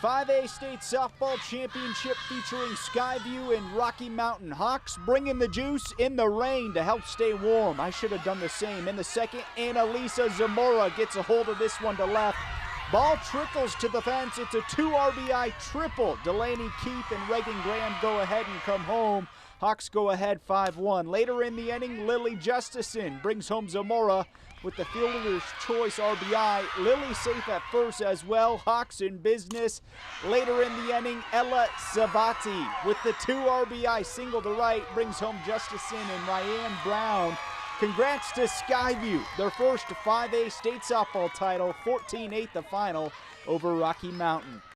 5A State Softball Championship featuring Skyview and Rocky Mountain. Hawks bringing the juice in the rain to help stay warm. I should have done the same. In the second, Annalisa Zamora gets a hold of this one to left. Ball trickles to the fence. It's a 2 RBI triple. Delaney Keith and Reagan Graham go ahead and come home. Hawks go ahead 5-1. Later in the inning, Lily Justison brings home Zamora with the fielder's choice RBI. Lily safe at first as well. Hawks in business. Later in the inning, Ella Savati with the 2 RBI single to right brings home Justison and Ryan Brown. Congrats to Skyview, their first 5A state softball title, 14-8 the final over Rocky Mountain.